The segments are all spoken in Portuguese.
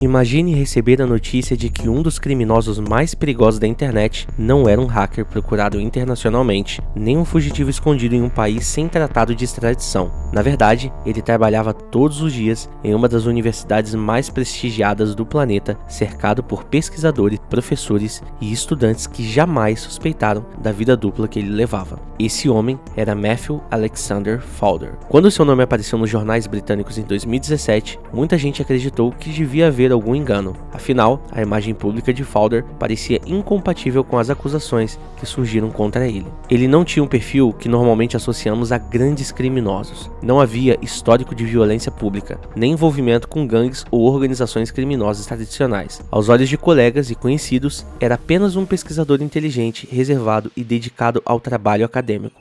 Imagine receber a notícia de que um dos criminosos mais perigosos da internet não era um hacker procurado internacionalmente, nem um fugitivo escondido em um país sem tratado de extradição. Na verdade, ele trabalhava todos os dias em uma das universidades mais prestigiadas do planeta, cercado por pesquisadores, professores e estudantes que jamais suspeitaram da vida dupla que ele levava. Esse homem era Matthew Alexander Fowler. Quando seu nome apareceu nos jornais britânicos em 2017, muita gente acreditou que devia haver algum engano. Afinal, a imagem pública de Fowler parecia incompatível com as acusações que surgiram contra ele. Ele não tinha um perfil que normalmente associamos a grandes criminosos. Não havia histórico de violência pública, nem envolvimento com gangues ou organizações criminosas tradicionais. Aos olhos de colegas e conhecidos, era apenas um pesquisador inteligente, reservado e dedicado ao trabalho acadêmico.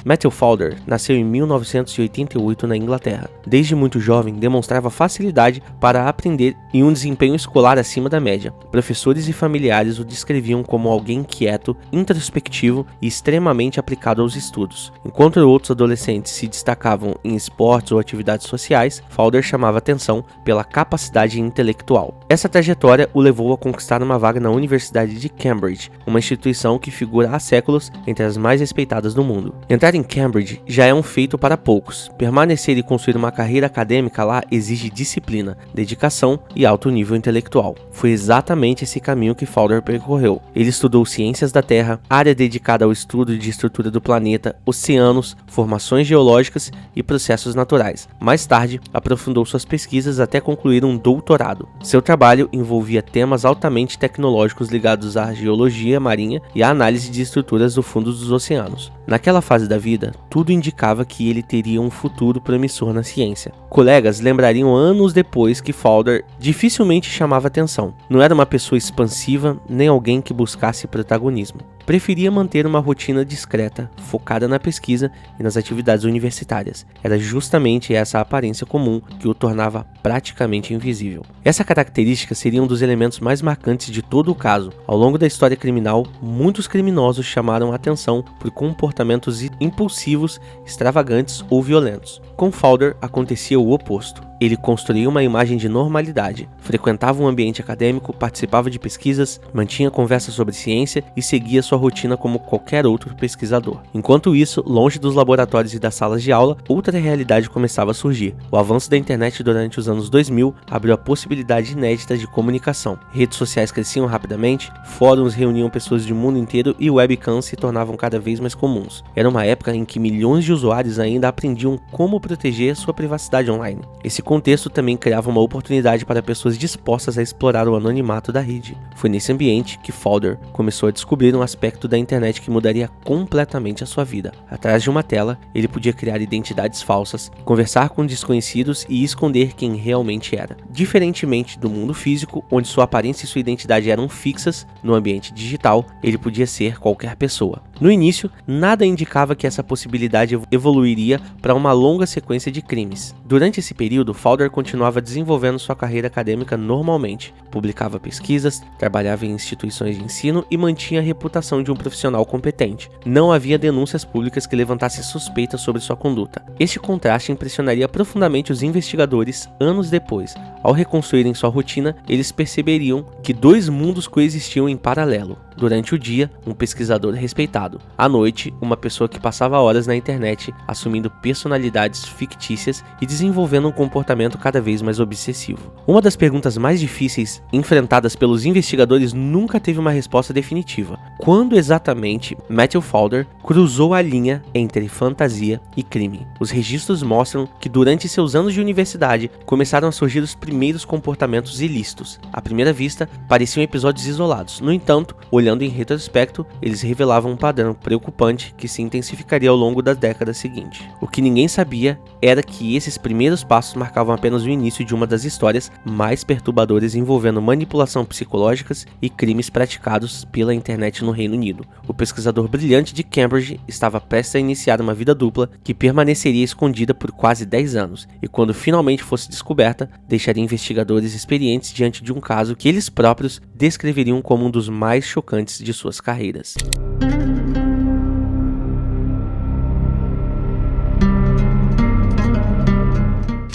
Matthew Fowler nasceu em 1988 na Inglaterra. Desde muito jovem, demonstrava facilidade para aprender e um desempenho escolar acima da média. Professores e familiares o descreviam como alguém quieto, introspectivo e extremamente aplicado aos estudos. Enquanto outros adolescentes se destacavam em esportes ou atividades sociais, Fowler chamava atenção pela capacidade intelectual. Essa trajetória o levou a conquistar uma vaga na Universidade de Cambridge, uma instituição que figura há séculos entre as mais respeitadas do mundo. Entrar em Cambridge já é um feito para poucos. Permanecer e construir uma carreira acadêmica lá exige disciplina, dedicação e alto nível intelectual. Foi exatamente esse caminho que Fowler percorreu. Ele estudou ciências da Terra, área dedicada ao estudo de estrutura do planeta, oceanos, formações geológicas e processos naturais. Mais tarde, aprofundou suas pesquisas até concluir um doutorado. Seu trabalho envolvia temas altamente tecnológicos ligados à geologia marinha e à análise de estruturas do fundo dos oceanos. Naquela fase da vida, tudo indicava que ele teria um futuro promissor na ciência. Colegas lembrariam anos depois que Fowler dificilmente chamava atenção. Não era uma pessoa expansiva, nem alguém que buscasse protagonismo. Preferia manter uma rotina discreta, focada na pesquisa e nas atividades universitárias. Era justamente essa aparência comum que o tornava praticamente invisível. Essa característica seria um dos elementos mais marcantes de todo o caso. Ao longo da história criminal, muitos criminosos chamaram a atenção por comportamentos impulsivos, extravagantes ou violentos. Com Fowler acontecia o oposto. Ele construía uma imagem de normalidade, frequentava um ambiente acadêmico, participava de pesquisas, mantinha conversas sobre ciência e seguia sua rotina como qualquer outro pesquisador. Enquanto isso, longe dos laboratórios e das salas de aula, outra realidade começava a surgir. O avanço da internet durante os anos 2000 abriu a possibilidade inédita de comunicação. Redes sociais cresciam rapidamente, fóruns reuniam pessoas do mundo inteiro e webcams se tornavam cada vez mais comuns. Era uma época em que milhões de usuários ainda aprendiam como proteger sua privacidade online. Esse contexto também criava uma oportunidade para pessoas dispostas a explorar o anonimato da rede. Foi nesse ambiente que Fowler começou a descobrir um aspecto da internet que mudaria completamente a sua vida. Atrás de uma tela, ele podia criar identidades falsas, conversar com desconhecidos e esconder quem realmente era. Diferentemente do mundo físico, onde sua aparência e sua identidade eram fixas, no ambiente digital, ele podia ser qualquer pessoa. No início, nada indicava que essa possibilidade evoluiria para uma longa sequência de crimes. Durante esse período, Fowler continuava desenvolvendo sua carreira acadêmica normalmente, publicava pesquisas, trabalhava em instituições de ensino e mantinha a reputação de um profissional competente. Não havia denúncias públicas que levantassem suspeitas sobre sua conduta. Este contraste impressionaria profundamente os investigadores anos depois. Ao reconstruírem sua rotina, eles perceberiam que dois mundos coexistiam em paralelo. Durante o dia, um pesquisador respeitado. À noite, uma pessoa que passava horas na internet, assumindo personalidades fictícias e desenvolvendo um comportamento cada vez mais obsessivo. Uma das perguntas mais difíceis enfrentadas pelos investigadores nunca teve uma resposta definitiva. Quando exatamente Matthew Fowler cruzou a linha entre fantasia e crime? Os registros mostram que durante seus anos de universidade começaram a surgir os primeiros comportamentos ilícitos. À primeira vista, pareciam episódios isolados. No entanto, olhando em retrospecto, eles revelavam um padrão preocupante que se intensificaria ao longo das décadas seguintes. O que ninguém sabia era que esses primeiros passos marcavam apenas o início de uma das histórias mais perturbadoras envolvendo manipulação psicológicas e crimes praticados pela internet no Reino Unido. O pesquisador brilhante de Cambridge estava prestes a iniciar uma vida dupla que permaneceria escondida por quase 10 anos, e quando finalmente fosse descoberta, deixaria investigadores experientes diante de um caso que eles próprios descreveriam como um dos mais chocantes de suas carreiras.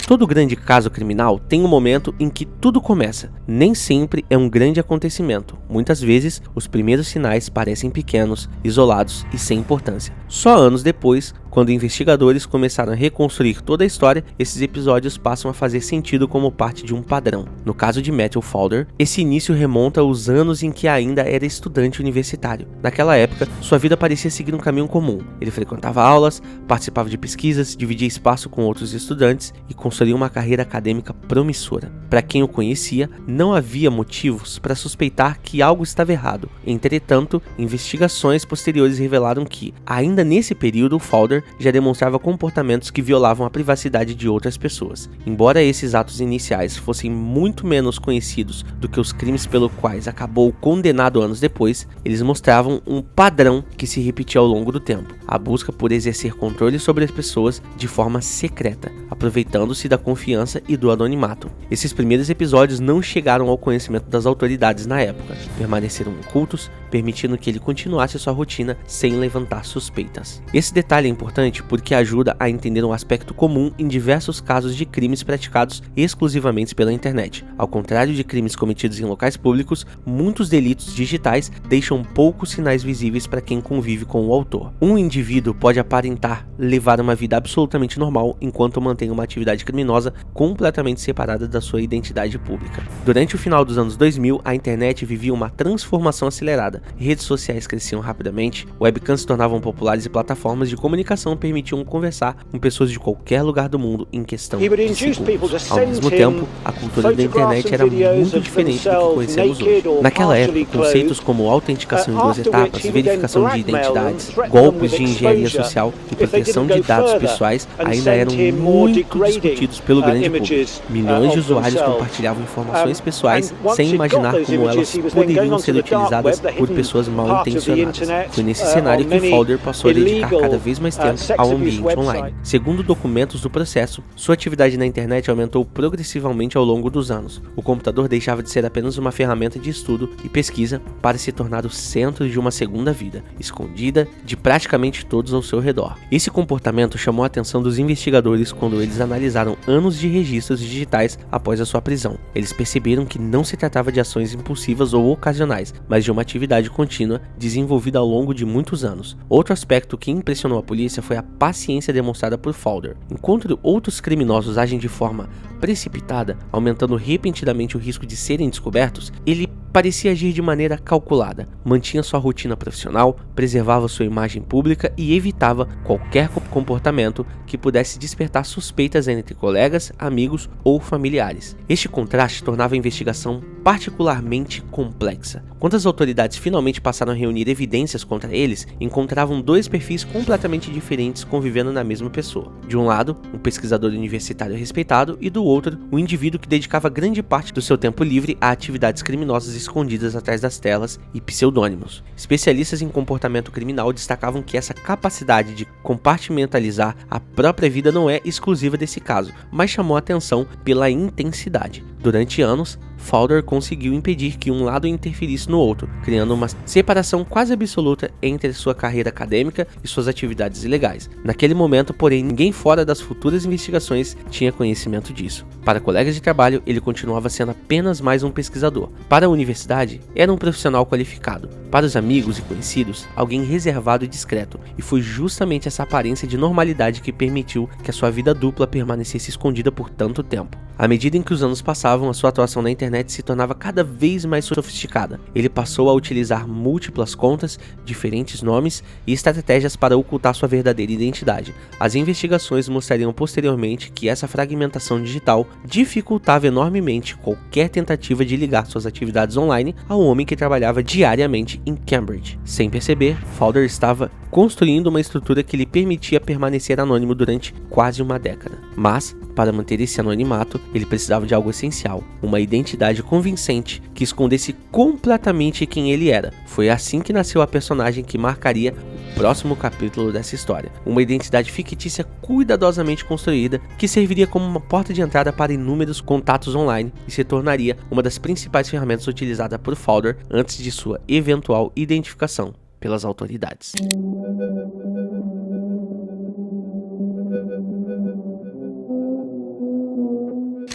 Todo grande caso criminal tem um momento em que tudo começa. Nem sempre é um grande acontecimento. Muitas vezes, os primeiros sinais parecem pequenos, isolados e sem importância. Só anos depois, quando investigadores começaram a reconstruir toda a história, esses episódios passam a fazer sentido como parte de um padrão. No caso de Matthew Fowler, esse início remonta aos anos em que ainda era estudante universitário. Naquela época, sua vida parecia seguir um caminho comum. Ele frequentava aulas, participava de pesquisas, dividia espaço com outros estudantes e construía uma carreira acadêmica promissora. Para quem o conhecia, não havia motivos para suspeitar que algo estava errado. Entretanto, investigações posteriores revelaram que, ainda nesse período, Fowler já demonstrava comportamentos que violavam a privacidade de outras pessoas. Embora esses atos iniciais fossem muito menos conhecidos do que os crimes pelos quais acabou condenado anos depois, eles mostravam um padrão que se repetia ao longo do tempo: a busca por exercer controle sobre as pessoas de forma secreta, aproveitando-se da confiança e do anonimato. Esses primeiros episódios não chegaram ao conhecimento das autoridades na época, permaneceram ocultos, permitindo que ele continuasse sua rotina sem levantar suspeitas. Esse detalhe é importante porque ajuda a entender um aspecto comum em diversos casos de crimes praticados exclusivamente pela internet. Ao contrário de crimes cometidos em locais públicos, muitos delitos digitais deixam poucos sinais visíveis para quem convive com o autor. Um indivíduo pode aparentar levar uma vida absolutamente normal enquanto mantém uma atividade criminosa completamente separada da sua identidade pública. Durante o final dos anos 2000, a internet vivia uma transformação acelerada. Redes sociais cresciam rapidamente, webcams se tornavam populares e plataformas de comunicação permitiam conversar com pessoas de qualquer lugar do mundo em questão de segundos. Ao mesmo tempo, a cultura da internet era muito diferente do que conhecemos hoje. Naquela época, conceitos como autenticação em 2 etapas, verificação de identidades, golpes de engenharia social e proteção de dados pessoais ainda eram muito discutidos pelo grande público. Milhões de usuários compartilhavam informações pessoais sem imaginar como elas poderiam ser utilizadas por pessoas mal intencionadas. Foi nesse cenário que Fowler passou a dedicar cada vez mais tempo ao ambiente online. Segundo documentos do processo, sua atividade na internet aumentou progressivamente ao longo dos anos. O computador deixava de ser apenas uma ferramenta de estudo e pesquisa para se tornar o centro de uma segunda vida, escondida de praticamente todos ao seu redor. Esse comportamento chamou a atenção dos investigadores quando eles analisaram anos de registros digitais após a sua prisão. Eles perceberam que não se tratava de ações impulsivas ou ocasionais, mas de uma atividade contínua desenvolvida ao longo de muitos anos. Outro aspecto que impressionou a polícia foi a paciência demonstrada por Fowler. Enquanto outros criminosos agem de forma precipitada, aumentando repentinamente o risco de serem descobertos, ele parecia agir de maneira calculada, mantinha sua rotina profissional, preservava sua imagem pública e evitava qualquer comportamento que pudesse despertar suspeitas entre colegas, amigos ou familiares. Este contraste tornava a investigação particularmente complexa. Quando as autoridades finalmente passaram a reunir evidências contra eles, encontravam 2 perfis completamente diferentes convivendo na mesma pessoa. De um lado, um pesquisador universitário respeitado e do outro, um indivíduo que dedicava grande parte do seu tempo livre a atividades criminosas escondidas atrás das telas e pseudônimos. Especialistas em comportamento criminal destacavam que essa capacidade de compartimentalizar a própria vida não é exclusiva desse caso, mas chamou a atenção pela intensidade. Durante anos, Fowler conseguiu impedir que um lado interferisse no outro, criando uma separação quase absoluta entre sua carreira acadêmica e suas atividades ilegais. Naquele momento, porém, ninguém fora das futuras investigações tinha conhecimento disso. Para colegas de trabalho, ele continuava sendo apenas mais um pesquisador. Para a universidade, era um profissional qualificado. Para os amigos e conhecidos, alguém reservado e discreto, e foi justamente essa aparência de normalidade que permitiu que a sua vida dupla permanecesse escondida por tanto tempo. À medida em que os anos passavam, a sua atuação na internet se tornava cada vez mais sofisticada. Ele passou a utilizar múltiplas contas, diferentes nomes e estratégias para ocultar sua verdadeira identidade. As investigações mostrariam posteriormente que essa fragmentação digital dificultava enormemente qualquer tentativa de ligar suas atividades online ao homem que trabalhava diariamente em Cambridge. Sem perceber, Fowler estava construindo uma estrutura que lhe permitia permanecer anônimo durante quase uma década. Mas, para manter esse anonimato, ele precisava de algo essencial, uma identidade convincente que escondesse completamente quem ele era. Foi assim que nasceu a personagem que marcaria o próximo capítulo dessa história. Uma identidade fictícia cuidadosamente construída que serviria como uma porta de entrada para inúmeros contatos online e se tornaria uma das principais ferramentas utilizadas por Fowler antes de sua eventual identificação pelas autoridades.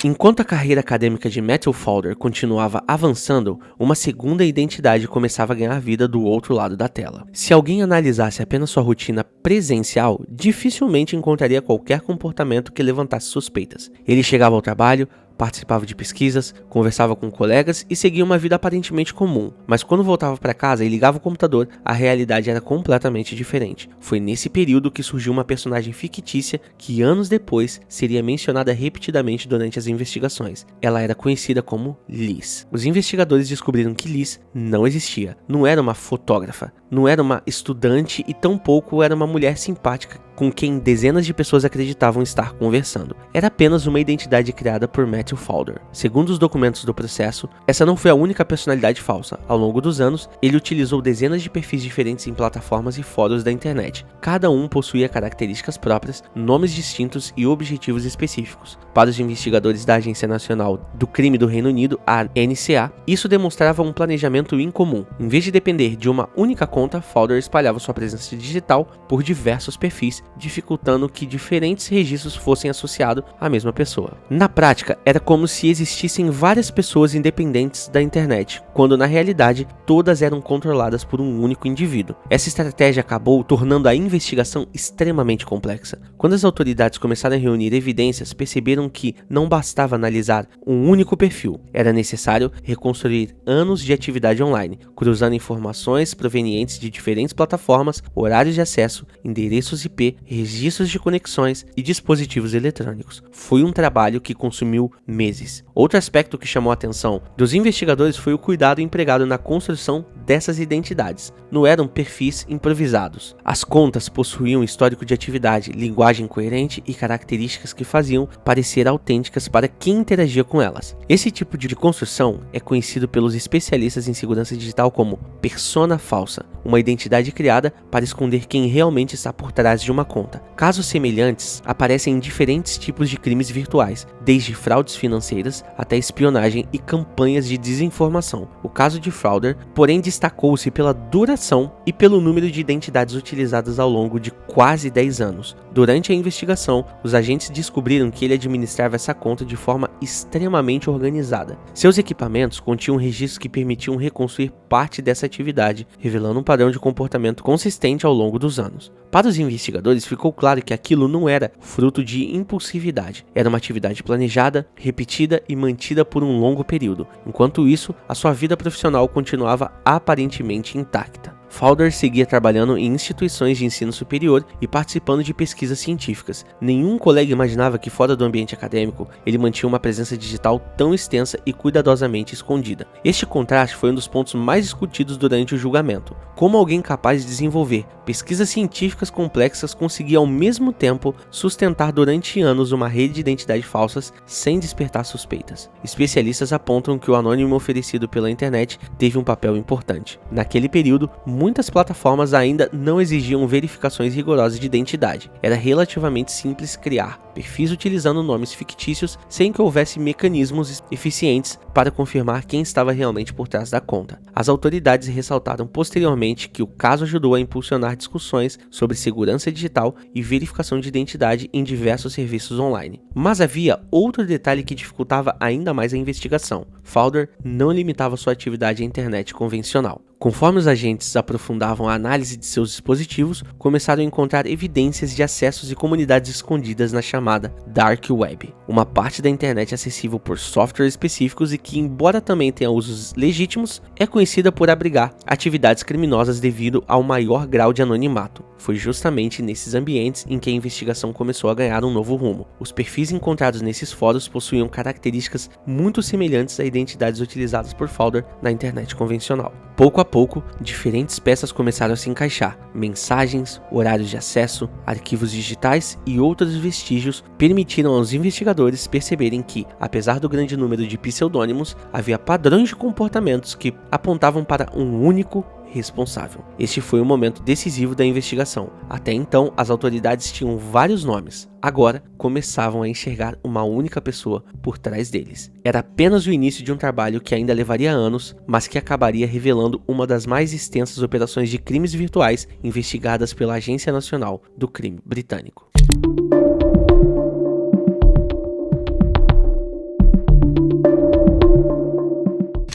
Enquanto a carreira acadêmica de Matthew Fowler continuava avançando, uma segunda identidade começava a ganhar vida do outro lado da tela. Se alguém analisasse apenas sua rotina presencial, dificilmente encontraria qualquer comportamento que levantasse suspeitas. Ele chegava ao trabalho, participava de pesquisas, conversava com colegas e seguia uma vida aparentemente comum, mas quando voltava para casa e ligava o computador, a realidade era completamente diferente. Foi nesse período que surgiu uma personagem fictícia que anos depois seria mencionada repetidamente durante as investigações. Ela era conhecida como Liz. Os investigadores descobriram que Liz não existia, não era uma fotógrafa, não era uma estudante e tampouco era uma mulher simpática com quem dezenas de pessoas acreditavam estar conversando. Era apenas uma identidade criada por Matthew Fowler. Segundo os documentos do processo, essa não foi a única personalidade falsa. Ao longo dos anos, ele utilizou dezenas de perfis diferentes em plataformas e fóruns da internet. Cada um possuía características próprias, nomes distintos e objetivos específicos. Para os investigadores da Agência Nacional do Crime do Reino Unido, a NCA, isso demonstrava um planejamento incomum. Em vez de depender de uma única conta, Fowler espalhava sua presença digital por diversos perfis, dificultando que diferentes registros fossem associados à mesma pessoa. Na prática, era como se existissem várias pessoas independentes da internet, quando na realidade todas eram controladas por um único indivíduo. Essa estratégia acabou tornando a investigação extremamente complexa. Quando as autoridades começaram a reunir evidências, perceberam que não bastava analisar um único perfil, era necessário reconstruir anos de atividade online, cruzando informações provenientes de diferentes plataformas, horários de acesso, endereços IP, registros de conexões e dispositivos eletrônicos. Foi um trabalho que consumiu meses. Outro aspecto que chamou a atenção dos investigadores foi o cuidado empregado na construção dessas identidades. Não eram perfis improvisados. As contas possuíam histórico de atividade, linguagem coerente e características que faziam parecer autênticas para quem interagia com elas. Esse tipo de construção é conhecido pelos especialistas em segurança digital como persona falsa, uma identidade criada para esconder quem realmente está por trás de uma conta. Casos semelhantes aparecem em diferentes tipos de crimes virtuais, desde fraudes financeiras até espionagem e campanhas de desinformação. O caso de Fowler, porém, destacou-se pela duração e pelo número de identidades utilizadas ao longo de quase 10 anos. Durante a investigação, os agentes descobriram que ele administrava essa conta de forma extremamente organizada. Seus equipamentos continham registros que permitiam reconstruir parte dessa atividade, revelando um padrão de comportamento consistente ao longo dos anos. Para os investigadores, ficou claro que aquilo não era fruto de impulsividade. Era uma atividade planejada, repetida e mantida por um longo período. Enquanto isso, a sua vida profissional continuava aparentemente intacta. Fowler seguia trabalhando em instituições de ensino superior e participando de pesquisas científicas. Nenhum colega imaginava que fora do ambiente acadêmico, ele mantinha uma presença digital tão extensa e cuidadosamente escondida. Este contraste foi um dos pontos mais discutidos durante o julgamento. Como alguém capaz de desenvolver pesquisas científicas complexas conseguia ao mesmo tempo sustentar durante anos uma rede de identidades falsas sem despertar suspeitas? Especialistas apontam que o anônimo oferecido pela internet teve um papel importante. Naquele período, muitas plataformas ainda não exigiam verificações rigorosas de identidade. Era relativamente simples criar perfis utilizando nomes fictícios sem que houvesse mecanismos eficientes para confirmar quem estava realmente por trás da conta. As autoridades ressaltaram posteriormente que o caso ajudou a impulsionar discussões sobre segurança digital e verificação de identidade em diversos serviços online. Mas havia outro detalhe que dificultava ainda mais a investigação. Fowler não limitava sua atividade à internet convencional. Conforme os agentes aprofundavam a análise de seus dispositivos, começaram a encontrar evidências de acessos e comunidades escondidas na chamada Dark Web, uma parte da internet acessível por softwares específicos e que, embora também tenha usos legítimos, é conhecida por abrigar atividades criminosas devido ao maior grau de anonimato. Foi justamente nesses ambientes em que a investigação começou a ganhar um novo rumo. Os perfis encontrados nesses fóruns possuíam características muito semelhantes a identidades utilizadas por Fowler na internet convencional. Pouco a pouco, diferentes peças começaram a se encaixar. Mensagens, horários de acesso, arquivos digitais e outros vestígios permitiram aos investigadores perceberem que, apesar do grande número de pseudônimos, havia padrões de comportamentos que apontavam para um único responsável. Este foi o momento decisivo da investigação. Até então, as autoridades tinham vários nomes. Agora, começavam a enxergar uma única pessoa por trás deles. Era apenas o início de um trabalho que ainda levaria anos, mas que acabaria revelando uma das mais extensas operações de crimes virtuais investigadas pela Agência Nacional do Crime Britânico.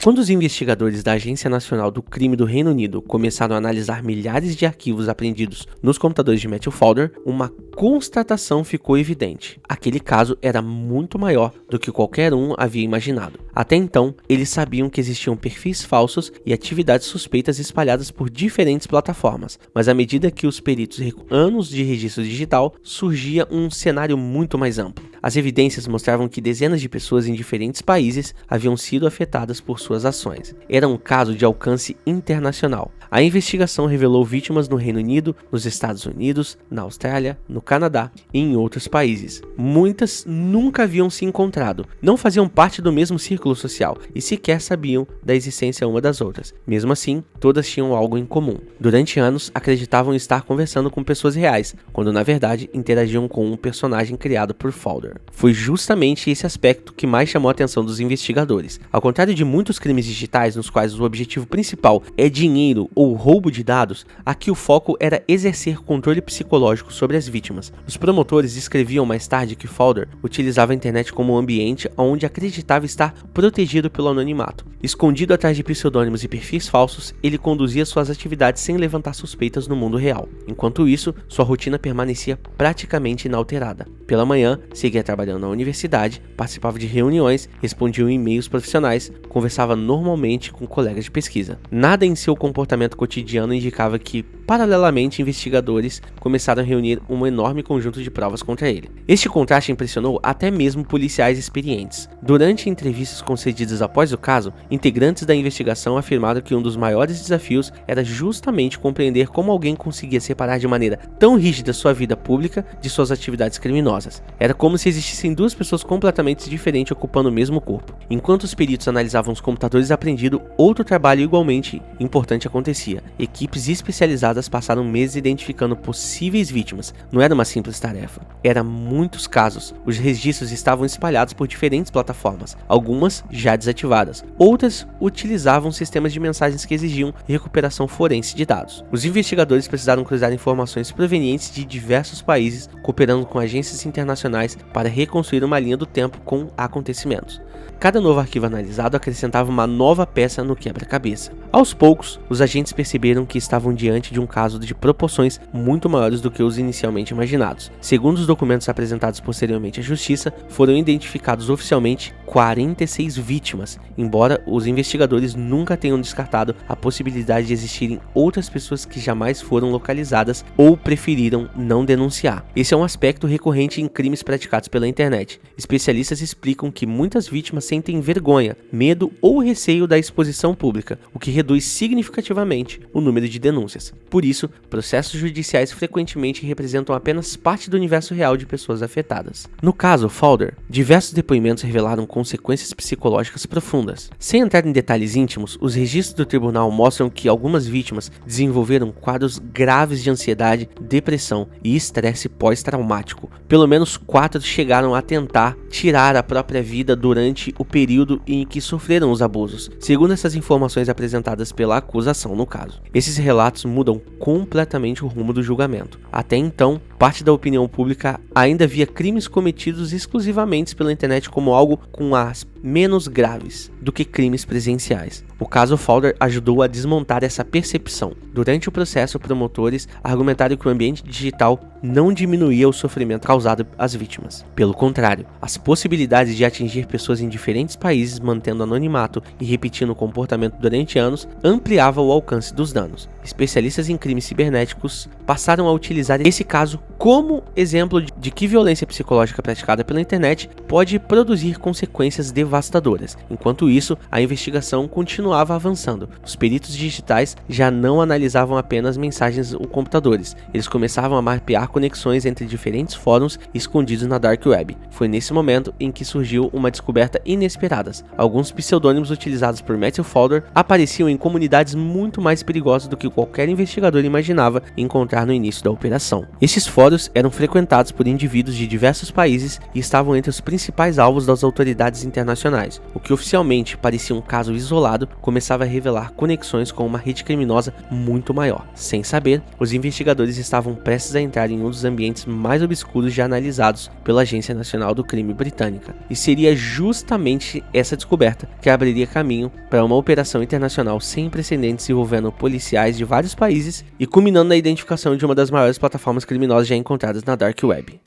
Quando os investigadores da Agência Nacional do Crime do Reino Unido começaram a analisar milhares de arquivos apreendidos nos computadores de Matthew Fowler, uma constatação ficou evidente. Aquele caso era muito maior do que qualquer um havia imaginado. Até então, eles sabiam que existiam perfis falsos e atividades suspeitas espalhadas por diferentes plataformas, mas à medida que os peritos anos de registro digital, surgia um cenário muito mais amplo. As evidências mostravam que dezenas de pessoas em diferentes países haviam sido afetadas por suas ações. Era um caso de alcance internacional. A investigação revelou vítimas no Reino Unido, nos Estados Unidos, na Austrália, no Canadá e em outros países. Muitas nunca haviam se encontrado, não faziam parte do mesmo círculo social e sequer sabiam da existência uma das outras. Mesmo assim, todas tinham algo em comum. Durante anos, acreditavam estar conversando com pessoas reais, quando na verdade interagiam com um personagem criado por Fowler. Foi justamente esse aspecto que mais chamou a atenção dos investigadores. Ao contrário de muitos crimes digitais nos quais o objetivo principal é dinheiro ou roubo de dados, aqui o foco era exercer controle psicológico sobre as vítimas. Os promotores descreviam mais tarde que Fowler utilizava a internet como um ambiente onde acreditava estar protegido pelo anonimato. Escondido atrás de pseudônimos e perfis falsos, ele conduzia suas atividades sem levantar suspeitas no mundo real. Enquanto isso, sua rotina permanecia praticamente inalterada. Pela manhã, seguia trabalhando na universidade, participava de reuniões, respondia e-mails profissionais, conversava normalmente com colegas de pesquisa. Nada em seu comportamento cotidiano indicava que, paralelamente, investigadores começaram a reunir um enorme conjunto de provas contra ele. Este contraste impressionou até mesmo policiais experientes. Durante entrevistas concedidas após o caso, integrantes da investigação afirmaram que um dos maiores desafios era justamente compreender como alguém conseguia separar de maneira tão rígida sua vida pública de suas atividades criminosas. Era como se existissem duas pessoas completamente diferentes ocupando o mesmo corpo. Enquanto os peritos analisavam os computadores apreendidos, outro trabalho igualmente importante acontecia. Equipes especializadas passaram meses identificando possíveis vítimas. Não era uma simples tarefa. Eram muitos casos. Os registros estavam espalhados por diferentes plataformas, algumas já desativadas. Outras utilizavam sistemas de mensagens que exigiam recuperação forense de dados. Os investigadores precisaram cruzar informações provenientes de diversos países, cooperando com agências internacionais para reconstruir uma linha do tempo com acontecimentos. Cada novo arquivo analisado acrescentava uma nova peça no quebra-cabeça. Aos poucos, os agentes perceberam que estavam diante de um caso de proporções muito maiores do que os inicialmente imaginados. Segundo os documentos apresentados posteriormente à justiça, foram identificados oficialmente 46 vítimas, embora os investigadores nunca tenham descartado a possibilidade de existirem outras pessoas que jamais foram localizadas ou preferiram não denunciar. Esse é um aspecto recorrente em crimes praticados pela internet. Especialistas explicam que muitas vítimas sentem vergonha, medo ou receio da exposição pública, o que reduz significativamente o número de denúncias. Por isso, processos judiciais frequentemente representam apenas parte do universo real de pessoas afetadas. No caso Fowler, diversos depoimentos revelaram consequências psicológicas profundas. Sem entrar em detalhes íntimos, os registros do tribunal mostram que algumas vítimas desenvolveram quadros graves de ansiedade, depressão e estresse pós-traumático. Pelo menos 4 chegaram a tentar tirar a própria vida durante o período em que sofreram os abusos, segundo essas informações apresentadas pela acusação no caso. Esses relatos mudam completamente o rumo do julgamento. Até então, parte da opinião pública ainda via crimes cometidos exclusivamente pela internet como algo com as menos graves do que crimes presenciais. O caso Fowler ajudou a desmontar essa percepção. Durante o processo, promotores argumentaram que o ambiente digital não diminuía o sofrimento causado às vítimas. Pelo contrário, as possibilidades de atingir pessoas em diferentes países mantendo anonimato e repetindo o comportamento durante anos ampliava o alcance dos danos. Especialistas em crimes cibernéticos passaram a utilizar esse caso como exemplo de que violência psicológica praticada pela internet pode produzir consequências devastadoras. Enquanto isso, a investigação continuava avançando. Os peritos digitais já não analisavam apenas mensagens ou computadores. Eles começavam a mapear conexões entre diferentes fóruns escondidos na Dark Web. Foi nesse momento em que surgiu uma descoberta inesperada. Alguns pseudônimos utilizados por Matthew Fowler apareciam em comunidades muito mais perigosas do que qualquer investigador imaginava encontrar no início da operação. Estes fóruns eram frequentados por indivíduos de diversos países e estavam entre os principais alvos das autoridades internacionais. O que oficialmente parecia um caso isolado começava a revelar conexões com uma rede criminosa muito maior. Sem saber, os investigadores estavam prestes a entrar em um dos ambientes mais obscuros já analisados pela Agência Nacional do Crime Britânica. E seria justamente essa descoberta que abriria caminho para uma operação internacional sem precedentes envolvendo policiais de vários países e culminando na identificação de uma das maiores plataformas criminosas já encontradas na Dark Web.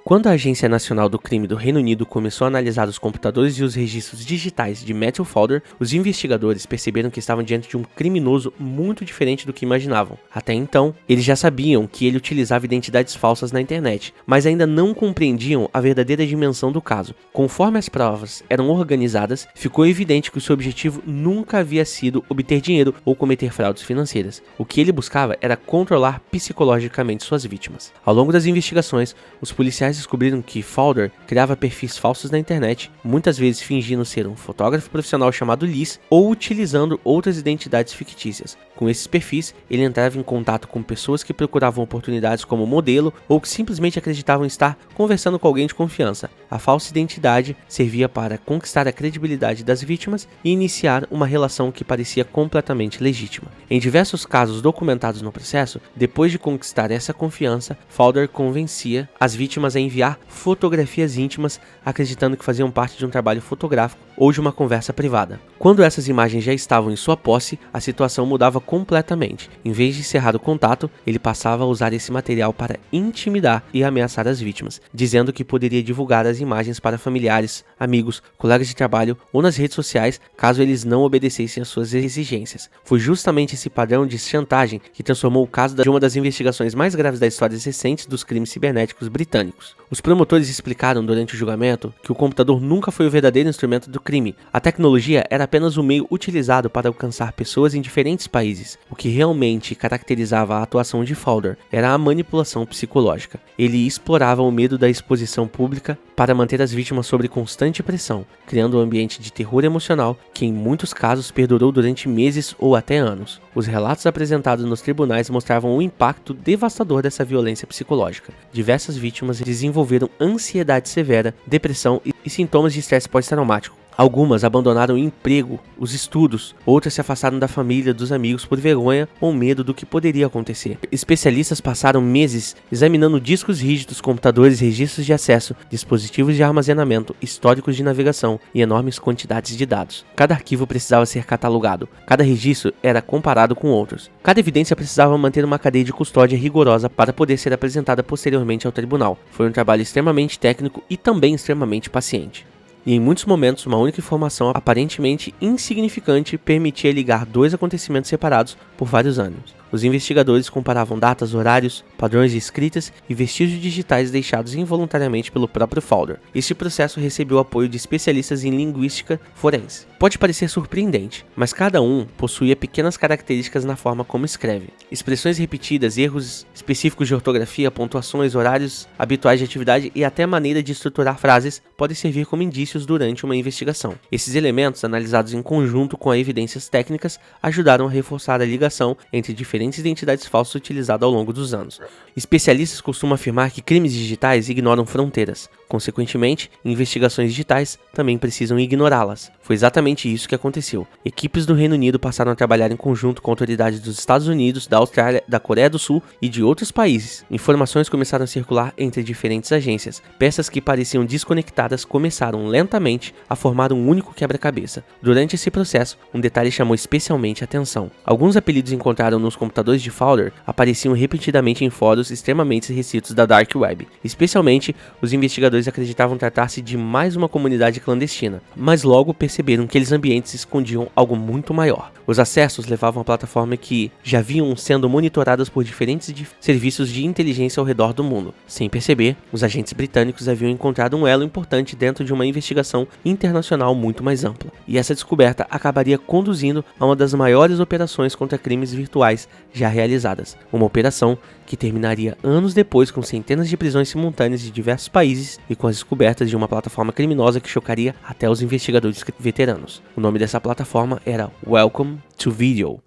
Quando a Agência Nacional do Crime do Reino Unido começou a analisar os computadores e os registros digitais de Matthew Fowler, os investigadores perceberam que estavam diante de um criminoso muito diferente do que imaginavam. Até então, eles já sabiam que ele utilizava identidades falsas na internet, mas ainda não compreendiam a verdadeira dimensão do caso. Conforme as provas eram organizadas, ficou evidente que o seu objetivo nunca havia sido obter dinheiro ou cometer fraudes financeiras. O que ele buscava era controlar psicologicamente suas vítimas. Ao longo das investigações, os policiais descobriram que Fowler criava perfis falsos na internet, muitas vezes fingindo ser um fotógrafo profissional chamado Liz ou utilizando outras identidades fictícias. Com esses perfis, ele entrava em contato com pessoas que procuravam oportunidades como modelo ou que simplesmente acreditavam estar conversando com alguém de confiança. A falsa identidade servia para conquistar a credibilidade das vítimas e iniciar uma relação que parecia completamente legítima. Em diversos casos documentados no processo, depois de conquistar essa confiança, Fowler convencia as vítimas a enviar fotografias íntimas, acreditando que faziam parte de um trabalho fotográfico ou de uma conversa privada. Quando essas imagens já estavam em sua posse, a situação mudava completamente. Em vez de encerrar o contato, ele passava a usar esse material para intimidar e ameaçar as vítimas, dizendo que poderia divulgar as imagens para familiares, amigos, colegas de trabalho ou nas redes sociais caso eles não obedecessem às suas exigências. Foi justamente esse padrão de chantagem que transformou o caso de uma das investigações mais graves da história recente dos crimes cibernéticos britânicos. Os promotores explicaram durante o julgamento que o computador nunca foi o verdadeiro instrumento do crime. A tecnologia era apenas o meio utilizado para alcançar pessoas em diferentes países. O que realmente caracterizava a atuação de Fowler era a manipulação psicológica. Ele explorava o medo da exposição pública para manter as vítimas sob constante pressão, criando um ambiente de terror emocional que em muitos casos perdurou durante meses ou até anos. Os relatos apresentados nos tribunais mostravam o impacto devastador dessa violência psicológica. Diversas vítimas desenvolveram ansiedade severa, depressão e sintomas de estresse pós-traumático. Algumas abandonaram o emprego, os estudos, outras se afastaram da família, dos amigos por vergonha ou medo do que poderia acontecer. Especialistas passaram meses examinando discos rígidos, computadores, registros de acesso, dispositivos de armazenamento, históricos de navegação e enormes quantidades de dados. Cada arquivo precisava ser catalogado, cada registro era comparado com outros. Cada evidência precisava manter uma cadeia de custódia rigorosa para poder ser apresentada posteriormente ao tribunal. Foi um trabalho extremamente técnico e também extremamente paciente. E em muitos momentos, uma única informação aparentemente insignificante permitia ligar dois acontecimentos separados por vários anos. Os investigadores comparavam datas, horários, padrões de escritas e vestígios digitais deixados involuntariamente pelo próprio Fowler. Este processo recebeu apoio de especialistas em linguística forense. Pode parecer surpreendente, mas cada um possuía pequenas características na forma como escreve. Expressões repetidas, erros específicos de ortografia, pontuações, horários habituais de atividade e até maneira de estruturar frases podem servir como indícios durante uma investigação. Esses elementos, analisados em conjunto com as evidências técnicas, ajudaram a reforçar a ligação entre diferentes identidades falsas utilizadas ao longo dos anos. Especialistas costumam afirmar que crimes digitais ignoram fronteiras. Consequentemente, investigações digitais também precisam ignorá-las. Foi exatamente isso que aconteceu. Equipes do Reino Unido passaram a trabalhar em conjunto com autoridades dos Estados Unidos, da Austrália, da Coreia do Sul e de outros países. Informações começaram a circular entre diferentes agências. Peças que pareciam desconectadas começaram lentamente a formar um único quebra-cabeça. Durante esse processo, um detalhe chamou especialmente a atenção. Alguns apelidos encontrados nos computadores de Fowler apareciam repetidamente em fóruns extremamente restritos da Dark Web. Especialmente, os investigadores acreditavam tratar-se de mais uma comunidade clandestina, mas logo perceberam que aqueles ambientes escondiam algo muito maior. Os acessos levavam a plataforma que já vinham sendo monitoradas por diferentes serviços de inteligência ao redor do mundo. Sem perceber, os agentes britânicos haviam encontrado um elo importante dentro de uma investigação internacional muito mais ampla. E essa descoberta acabaria conduzindo a uma das maiores operações contra crimes virtuais já realizadas. Uma operação que terminaria anos depois com centenas de prisões simultâneas de diversos países e com as descobertas de uma plataforma criminosa que chocaria até os investigadores veteranos. O nome dessa plataforma era Welcome to Video.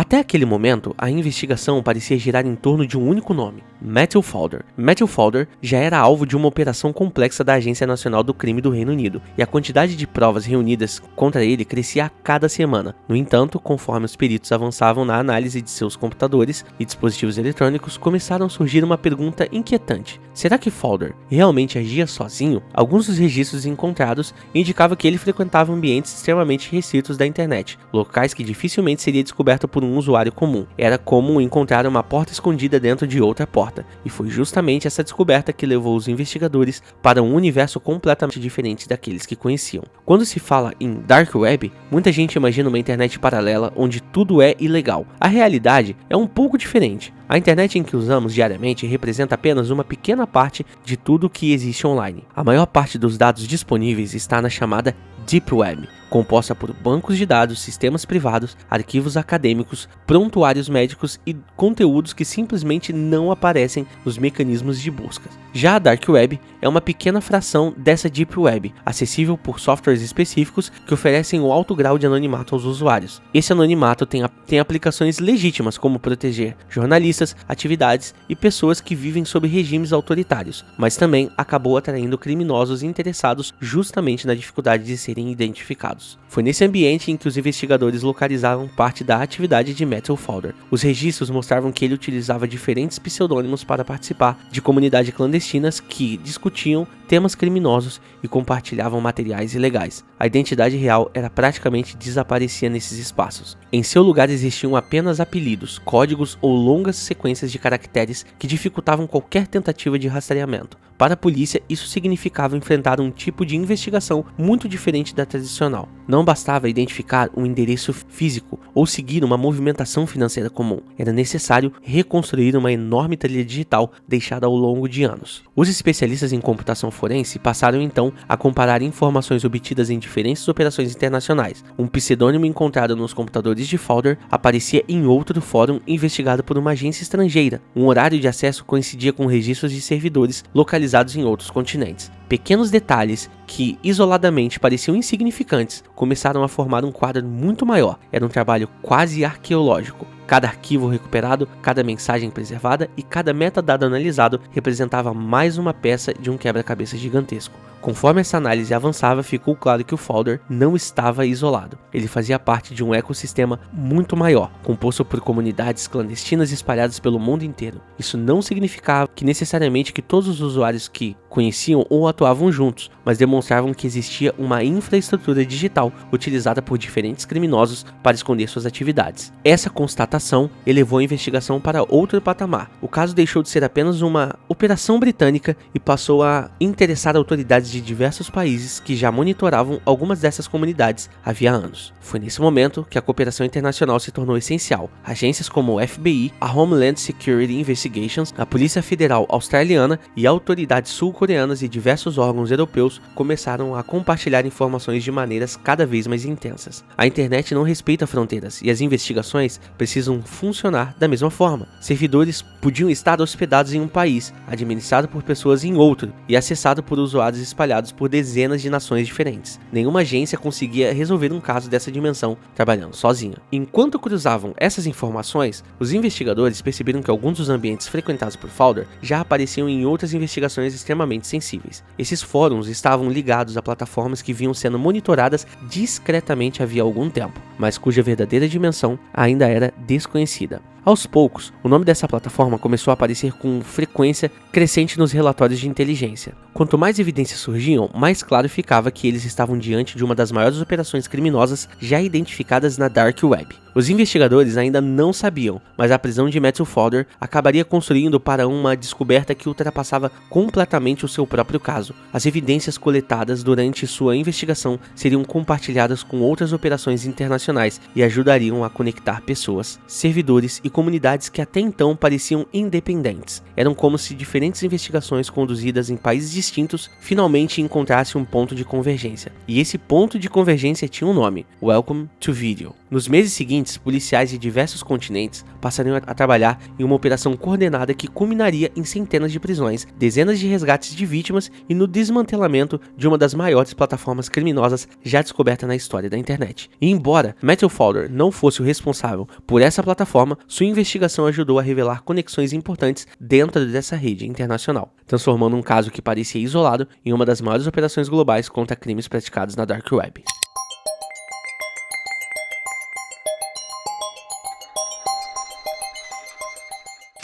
Até aquele momento, a investigação parecia girar em torno de um único nome: Matthew Fowler. Matthew Fowler já era alvo de uma operação complexa da Agência Nacional do Crime do Reino Unido, e a quantidade de provas reunidas contra ele crescia a cada semana. No entanto, conforme os peritos avançavam na análise de seus computadores e dispositivos eletrônicos, começaram a surgir uma pergunta inquietante: será que Fowler realmente agia sozinho? Alguns dos registros encontrados indicavam que ele frequentava ambientes extremamente restritos da internet, locais que dificilmente seria descoberto por um usuário comum. Era comum encontrar uma porta escondida dentro de outra porta, e foi justamente essa descoberta que levou os investigadores para um universo completamente diferente daqueles que conheciam. Quando se fala em Dark Web, muita gente imagina uma internet paralela onde tudo é ilegal. A realidade é um pouco diferente. A internet em que usamos diariamente representa apenas uma pequena parte de tudo que existe online. A maior parte dos dados disponíveis está na chamada Deep Web, composta por bancos de dados, sistemas privados, arquivos acadêmicos, prontuários médicos e conteúdos que simplesmente não aparecem nos mecanismos de busca. Já a Dark Web é uma pequena fração dessa Deep Web, acessível por softwares específicos que oferecem um alto grau de anonimato aos usuários. Esse anonimato tem aplicações legítimas, como proteger jornalistas, atividades e pessoas que vivem sob regimes autoritários, mas também acabou atraindo criminosos interessados justamente na dificuldade de serem identificados. Foi nesse ambiente em que os investigadores localizaram parte da atividade de Matthew Fowler. Os registros mostravam que ele utilizava diferentes pseudônimos para participar de comunidades clandestinas que discutiam temas criminosos e compartilhavam materiais ilegais. A identidade real era praticamente desaparecia nesses espaços. Em seu lugar existiam apenas apelidos, códigos ou longas sequências de caracteres que dificultavam qualquer tentativa de rastreamento. Para a polícia, isso significava enfrentar um tipo de investigação muito diferente da tradicional. Não bastava identificar um endereço físico ou seguir uma movimentação financeira comum. Era necessário reconstruir uma enorme trilha digital deixada ao longo de anos. Os especialistas em computação forense passaram então a comparar informações obtidas em diferentes operações internacionais. Um pseudônimo encontrado nos computadores de Fowler aparecia em outro fórum investigado por uma agência estrangeira. Um horário de acesso coincidia com registros de servidores localizados em outros continentes. Pequenos detalhes que isoladamente pareciam insignificantes começaram a formar um quadro muito maior. Era um trabalho quase arqueológico. Cada arquivo recuperado, cada mensagem preservada e cada metadado analisado representava mais uma peça de um quebra-cabeça gigantesco. Conforme essa análise avançava, ficou claro que o Fowler não estava isolado. Ele fazia parte de um ecossistema muito maior, composto por comunidades clandestinas espalhadas pelo mundo inteiro. Isso não significava que necessariamente que todos os usuários que conheciam ou atuavam juntos, mas demonstravam que existia uma infraestrutura digital utilizada por diferentes criminosos para esconder suas atividades. Essa constatação elevou a investigação para outro patamar. O caso deixou de ser apenas uma operação britânica e passou a interessar autoridades de diversos países que já monitoravam algumas dessas comunidades havia anos. Foi nesse momento que a cooperação internacional se tornou essencial. Agências como o FBI, a Homeland Security Investigations, a Polícia Federal Australiana e autoridades sul-coreanas e diversos órgãos europeus começaram a compartilhar informações de maneiras cada vez mais intensas. A internet não respeita fronteiras e as investigações precisam funcionar da mesma forma. Servidores podiam estar hospedados em um país, administrado por pessoas em outro e acessado por usuários espalhados por dezenas de nações diferentes. Nenhuma agência conseguia resolver um caso dessa dimensão trabalhando sozinha. Enquanto cruzavam essas informações, os investigadores perceberam que alguns dos ambientes frequentados por Fowler já apareciam em outras investigações extremamente sensíveis. Esses fóruns estavam ligados a plataformas que vinham sendo monitoradas discretamente havia algum tempo, mas cuja verdadeira dimensão ainda era desconhecida. Aos poucos, o nome dessa plataforma começou a aparecer com frequência crescente nos relatórios de inteligência. Quanto mais evidências surgiam, mais claro ficava que eles estavam diante de uma das maiores operações criminosas já identificadas na Dark Web. Os investigadores ainda não sabiam, mas a prisão de Matthew Fowler acabaria construindo para uma descoberta que ultrapassava completamente o seu próprio caso. As evidências coletadas durante sua investigação seriam compartilhadas com outras operações internacionais e ajudariam a conectar pessoas, servidores e comunidades que até então pareciam independentes. Eram como se diferentes investigações conduzidas em países distintos finalmente encontrassem um ponto de convergência. E esse ponto de convergência tinha um nome: Welcome to Video. Nos meses seguintes, agentes policiais de diversos continentes passariam a trabalhar em uma operação coordenada que culminaria em centenas de prisões, dezenas de resgates de vítimas e no desmantelamento de uma das maiores plataformas criminosas já descoberta na história da internet. E embora Matthew Fowler não fosse o responsável por essa plataforma, sua investigação ajudou a revelar conexões importantes dentro dessa rede internacional, transformando um caso que parecia isolado em uma das maiores operações globais contra crimes praticados na Dark Web.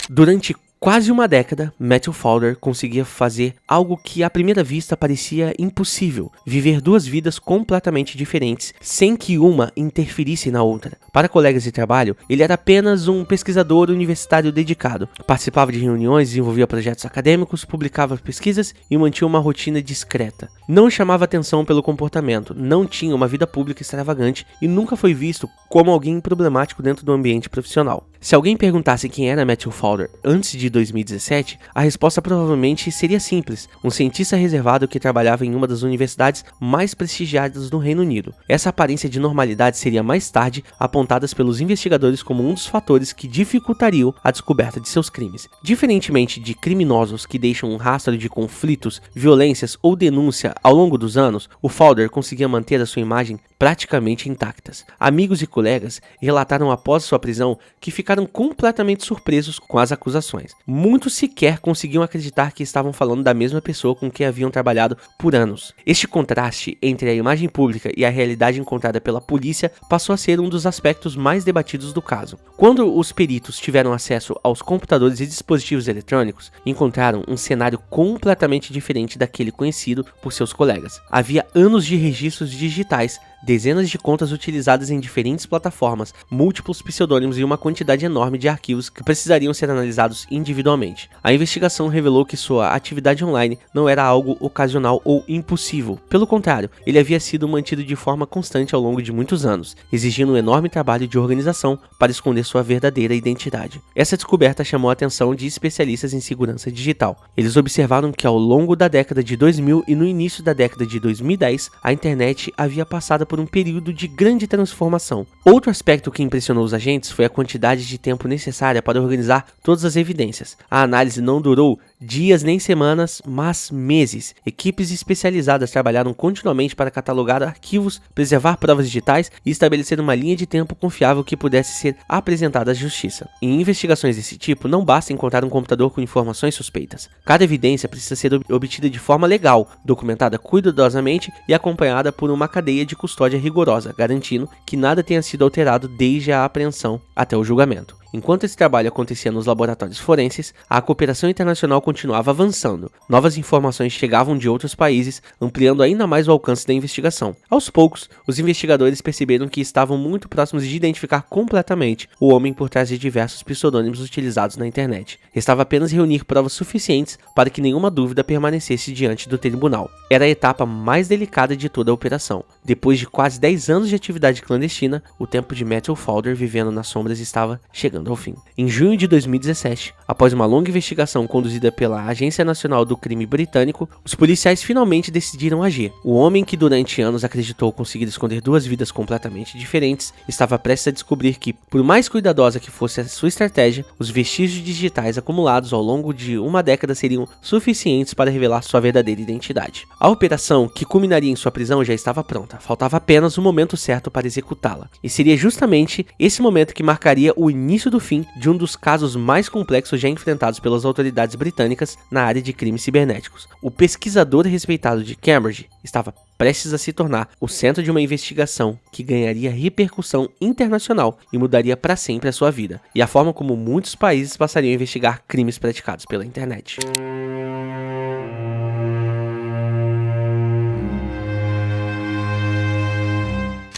Durante quase uma década, Matthew Fowler conseguia fazer algo que à primeira vista parecia impossível: viver duas vidas completamente diferentes, sem que uma interferisse na outra. Para colegas de trabalho, ele era apenas um pesquisador universitário dedicado. Participava de reuniões, desenvolvia projetos acadêmicos, publicava pesquisas e mantinha uma rotina discreta. Não chamava atenção pelo comportamento, não tinha uma vida pública extravagante e nunca foi visto como alguém problemático dentro do ambiente profissional. Se alguém perguntasse quem era Matthew Fowler antes de 2017, a resposta provavelmente seria simples: um cientista reservado que trabalhava em uma das universidades mais prestigiadas do Reino Unido. Essa aparência de normalidade seria mais tarde apontada pelos investigadores como um dos fatores que dificultariam a descoberta de seus crimes. Diferentemente de criminosos que deixam um rastro de conflitos, violências ou denúncia ao longo dos anos, o Fowler conseguia manter a sua imagem praticamente intactas. Amigos e colegas relataram após sua prisão que ficaram completamente surpresos com as acusações. Muitos sequer conseguiam acreditar que estavam falando da mesma pessoa com quem haviam trabalhado por anos. Este contraste entre a imagem pública e a realidade encontrada pela polícia passou a ser um dos aspectos mais debatidos do caso. Quando os peritos tiveram acesso aos computadores e dispositivos eletrônicos, encontraram um cenário completamente diferente daquele conhecido por seus colegas. Havia anos de registros digitais, dezenas de contas utilizadas em diferentes plataformas, múltiplos pseudônimos e uma quantidade enorme de arquivos que precisariam ser analisados individualmente. A investigação revelou que sua atividade online não era algo ocasional ou impossível. Pelo contrário, ele havia sido mantido de forma constante ao longo de muitos anos, exigindo um enorme trabalho de organização para esconder sua verdadeira identidade. Essa descoberta chamou a atenção de especialistas em segurança digital. Eles observaram que ao longo da década de 2000 e no início da década de 2010, a internet havia passado por um período de grande transformação. Outro aspecto que impressionou os agentes foi a quantidade de tempo necessária para organizar todas as evidências. A análise não durou dias nem semanas, mas meses. Equipes especializadas trabalharam continuamente para catalogar arquivos, preservar provas digitais e estabelecer uma linha de tempo confiável que pudesse ser apresentada à justiça. Em investigações desse tipo, não basta encontrar um computador com informações suspeitas. Cada evidência precisa ser obtida de forma legal, documentada cuidadosamente e acompanhada por uma cadeia de custódia rigorosa, garantindo que nada tenha sido alterado desde a apreensão até o julgamento. Enquanto esse trabalho acontecia nos laboratórios forenses, a cooperação internacional continuava avançando. Novas informações chegavam de outros países, ampliando ainda mais o alcance da investigação. Aos poucos, os investigadores perceberam que estavam muito próximos de identificar completamente o homem por trás de diversos pseudônimos utilizados na internet. Restava apenas reunir provas suficientes para que nenhuma dúvida permanecesse diante do tribunal. Era a etapa mais delicada de toda a operação. Depois de quase 10 anos de atividade clandestina, o tempo de Matthew Fowler vivendo nas sombras estava chegando ao fim. Em junho de 2017, após uma longa investigação conduzida pela Agência Nacional do Crime Britânico, os policiais finalmente decidiram agir. O homem que durante anos acreditou conseguir esconder duas vidas completamente diferentes estava prestes a descobrir que, por mais cuidadosa que fosse a sua estratégia, os vestígios digitais acumulados ao longo de uma década seriam suficientes para revelar sua verdadeira identidade. A operação, que culminaria em sua prisão, já estava pronta. Faltava apenas o momento certo para executá-la. E seria justamente esse momento que marcaria o início do fim de um dos casos mais complexos já enfrentados pelas autoridades britânicas na área de crimes cibernéticos. O pesquisador respeitado de Cambridge estava prestes a se tornar o centro de uma investigação que ganharia repercussão internacional e mudaria para sempre a sua vida, e a forma como muitos países passariam a investigar crimes praticados pela internet.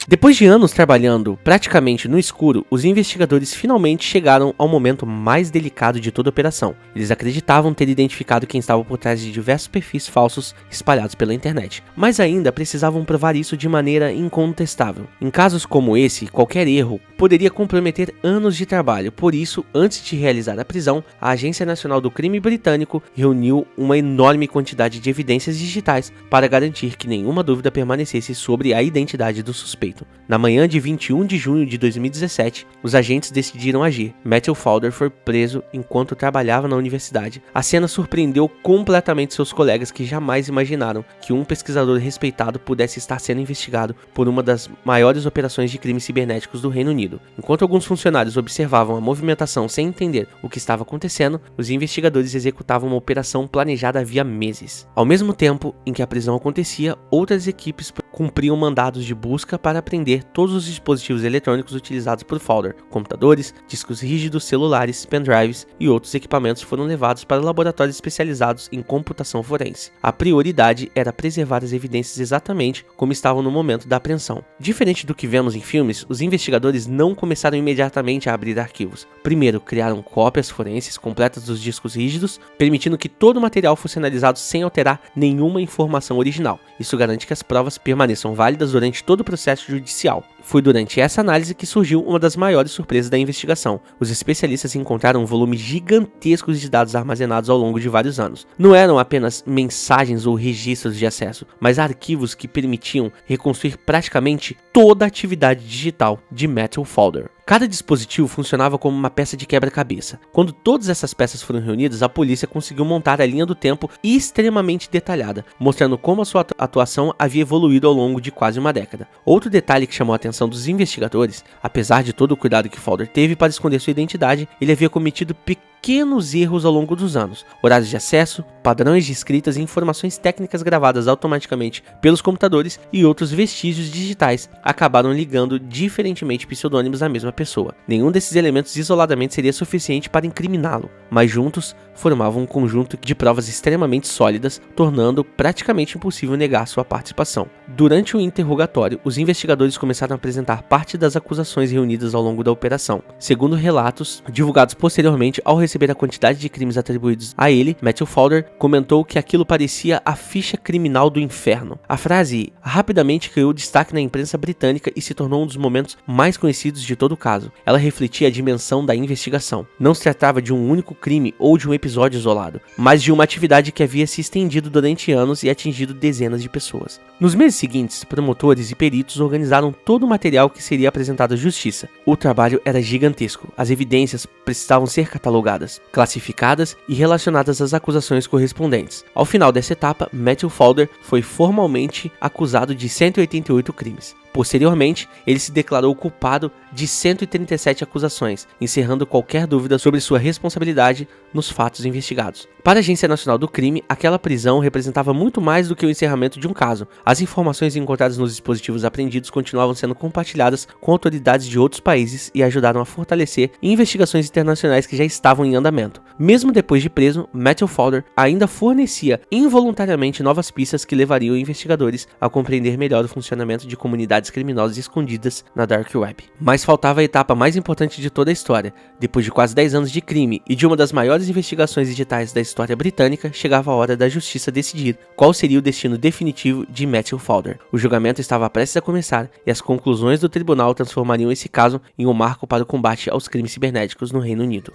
Depois de anos trabalhando praticamente no escuro, os investigadores finalmente chegaram ao momento mais delicado de toda a operação. Eles acreditavam ter identificado quem estava por trás de diversos perfis falsos espalhados pela internet, mas ainda precisavam provar isso de maneira incontestável. Em casos como esse, qualquer erro poderia comprometer anos de trabalho. Por isso, antes de realizar a prisão, a Agência Nacional do Crime Britânico reuniu uma enorme quantidade de evidências digitais para garantir que nenhuma dúvida permanecesse sobre a identidade do suspeito. suspeito. Na manhã de 21 de junho de 2017, os agentes decidiram agir. Matthew Fowler foi preso enquanto trabalhava na universidade. A cena surpreendeu completamente seus colegas, que jamais imaginaram que um pesquisador respeitado pudesse estar sendo investigado por uma das maiores operações de crimes cibernéticos do Reino Unido. Enquanto alguns funcionários observavam a movimentação sem entender o que estava acontecendo, os investigadores executavam uma operação planejada havia meses. Ao mesmo tempo em que a prisão acontecia, outras equipes cumpriam mandados de busca para apreender todos os dispositivos eletrônicos utilizados por Fowler. Computadores, discos rígidos, celulares, pendrives e outros equipamentos foram levados para laboratórios especializados em computação forense. A prioridade era preservar as evidências exatamente como estavam no momento da apreensão. Diferente do que vemos em filmes, os investigadores não começaram imediatamente a abrir arquivos. Primeiro, criaram cópias forenses completas dos discos rígidos, permitindo que todo o material fosse analisado sem alterar nenhuma informação original. Isso garante que as provas permaneçam válidas durante todo o processo judicial. Foi durante essa análise que surgiu uma das maiores surpresas da investigação. Os especialistas encontraram um volume gigantesco de dados armazenados ao longo de vários anos. Não eram apenas mensagens ou registros de acesso, mas arquivos que permitiam reconstruir praticamente toda a atividade digital de Matthew Fowler. Cada dispositivo funcionava como uma peça de quebra-cabeça. Quando todas essas peças foram reunidas, a polícia conseguiu montar a linha do tempo extremamente detalhada, mostrando como a sua atuação havia evoluído ao longo de quase uma década. Outro detalhe que chamou a atenção dos investigadores, apesar de todo o cuidado que Fowler teve para esconder sua identidade, ele havia cometido pequenos erros ao longo dos anos. Horários de acesso, padrões de escritas e informações técnicas gravadas automaticamente pelos computadores e outros vestígios digitais acabaram ligando diferentemente pseudônimos à mesma pessoa. Nenhum desses elementos isoladamente seria suficiente para incriminá-lo, mas juntos formavam um conjunto de provas extremamente sólidas, tornando praticamente impossível negar sua participação. Durante o interrogatório, os investigadores começaram a apresentar parte das acusações reunidas ao longo da operação. Segundo relatos divulgados posteriormente, ao receber a quantidade de crimes atribuídos a ele, Matthew Fowler comentou que aquilo parecia a ficha criminal do inferno. A frase rapidamente ganhou destaque na imprensa britânica e se tornou um dos momentos mais conhecidos de todo o caso. Ela refletia a dimensão da investigação. Não se tratava de um único crime ou de um episódio isolado, mas de uma atividade que havia se estendido durante anos e atingido dezenas de pessoas. Nos meses seguintes, promotores e peritos organizaram todo o material que seria apresentado à justiça. O trabalho era gigantesco. As evidências precisavam ser catalogadas, classificadas e relacionadas às acusações correspondentes. Ao final dessa etapa, Matthew Fowler foi formalmente acusado de 188 crimes. Posteriormente, ele se declarou culpado de 137 acusações, encerrando qualquer dúvida sobre sua responsabilidade nos fatos investigados. Para a Agência Nacional do Crime, aquela prisão representava muito mais do que o encerramento de um caso. As informações encontradas nos dispositivos apreendidos continuavam sendo compartilhadas com autoridades de outros países e ajudaram a fortalecer investigações internacionais que já estavam em andamento. Mesmo depois de preso, Matthew Fowler ainda fornecia involuntariamente novas pistas que levariam investigadores a compreender melhor o funcionamento de comunidades criminosas escondidas na Dark Web. Mas faltava a etapa mais importante de toda a história. Depois de quase 10 anos de crime e de uma das maiores investigações digitais da história britânica, chegava a hora da justiça decidir qual seria o destino definitivo de Matthew Fowler. O julgamento estava prestes a começar e as conclusões do tribunal transformariam esse caso em um marco para o combate aos crimes cibernéticos no Reino Unido.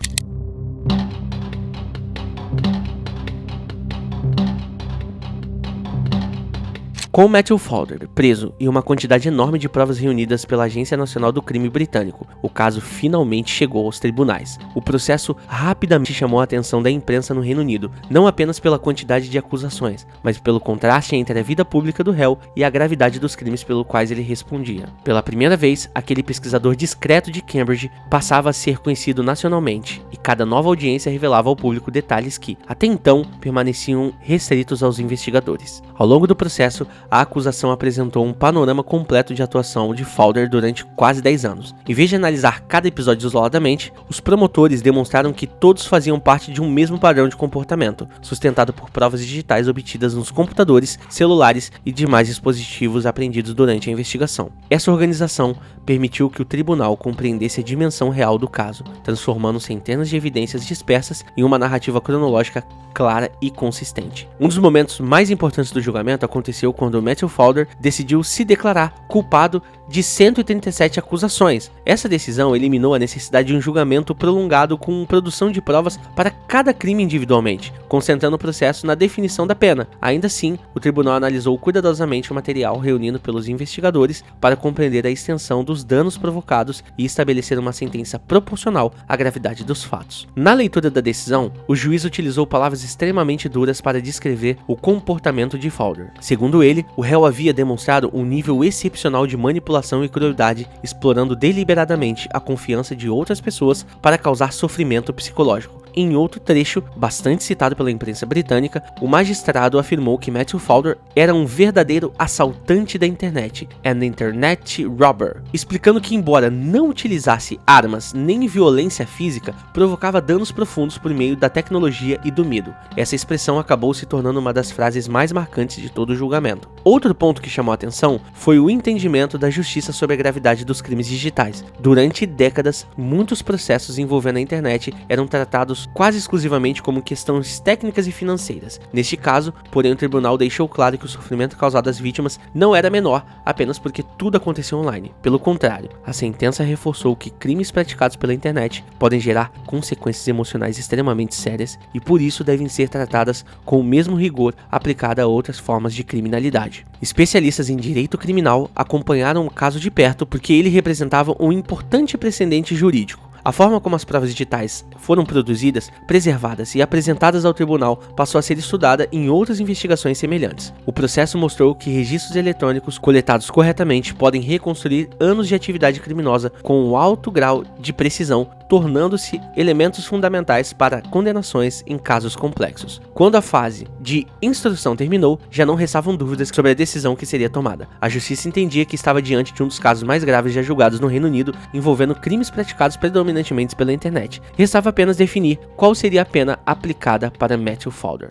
Com Matthew Fowler preso e uma quantidade enorme de provas reunidas pela Agência Nacional do Crime Britânico, o caso finalmente chegou aos tribunais. O processo rapidamente chamou a atenção da imprensa no Reino Unido, não apenas pela quantidade de acusações, mas pelo contraste entre a vida pública do réu e a gravidade dos crimes pelos quais ele respondia. Pela primeira vez, aquele pesquisador discreto de Cambridge passava a ser conhecido nacionalmente, e cada nova audiência revelava ao público detalhes que, até então, permaneciam restritos aos investigadores. Ao longo do processo, a acusação apresentou um panorama completo de atuação de Fowler durante quase 10 anos. Em vez de analisar cada episódio isoladamente, os promotores demonstraram que todos faziam parte de um mesmo padrão de comportamento, sustentado por provas digitais obtidas nos computadores, celulares e demais dispositivos apreendidos durante a investigação. Essa organização permitiu que o tribunal compreendesse a dimensão real do caso, transformando centenas de evidências dispersas em uma narrativa cronológica clara e consistente. Um dos momentos mais importantes do julgamento aconteceu quando quando Matthew Fowler decidiu se declarar culpado de 137 acusações. Essa decisão eliminou a necessidade de um julgamento prolongado com produção de provas para cada crime individualmente, concentrando o processo na definição da pena. Ainda assim, o tribunal analisou cuidadosamente o material reunido pelos investigadores para compreender a extensão dos danos provocados e estabelecer uma sentença proporcional à gravidade dos fatos. Na leitura da decisão, o juiz utilizou palavras extremamente duras para descrever o comportamento de Fowler. Segundo ele, o réu havia demonstrado um nível excepcional de manipulação e crueldade, explorando deliberadamente a confiança de outras pessoas para causar sofrimento psicológico. Em outro trecho, bastante citado pela imprensa britânica, o magistrado afirmou que Matthew Fowler era um verdadeiro assaltante da internet, an internet robber, explicando que, embora não utilizasse armas nem violência física, provocava danos profundos por meio da tecnologia e do medo. Essa expressão acabou se tornando uma das frases mais marcantes de todo o julgamento. Outro ponto que chamou a atenção foi o entendimento da justiça sobre a gravidade dos crimes digitais. Durante décadas, muitos processos envolvendo a internet eram tratados quase exclusivamente como questões técnicas e financeiras. Neste caso, porém, o tribunal deixou claro que o sofrimento causado às vítimas não era menor apenas porque tudo aconteceu online. Pelo contrário, a sentença reforçou que crimes praticados pela internet podem gerar consequências emocionais extremamente sérias e por isso devem ser tratadas com o mesmo rigor aplicado a outras formas de criminalidade. Especialistas em direito criminal acompanharam o caso de perto porque ele representava um importante precedente jurídico. A forma como as provas digitais foram produzidas, preservadas e apresentadas ao tribunal passou a ser estudada em outras investigações semelhantes. O processo mostrou que registros eletrônicos coletados corretamente podem reconstruir anos de atividade criminosa com um alto grau de precisão, tornando-se elementos fundamentais para condenações em casos complexos. Quando a fase de instrução terminou, já não restavam dúvidas sobre a decisão que seria tomada. A justiça entendia que estava diante de um dos casos mais graves já julgados no Reino Unido, envolvendo crimes praticados predominantemente pela internet. Restava apenas definir qual seria a pena aplicada para Matthew Fowler.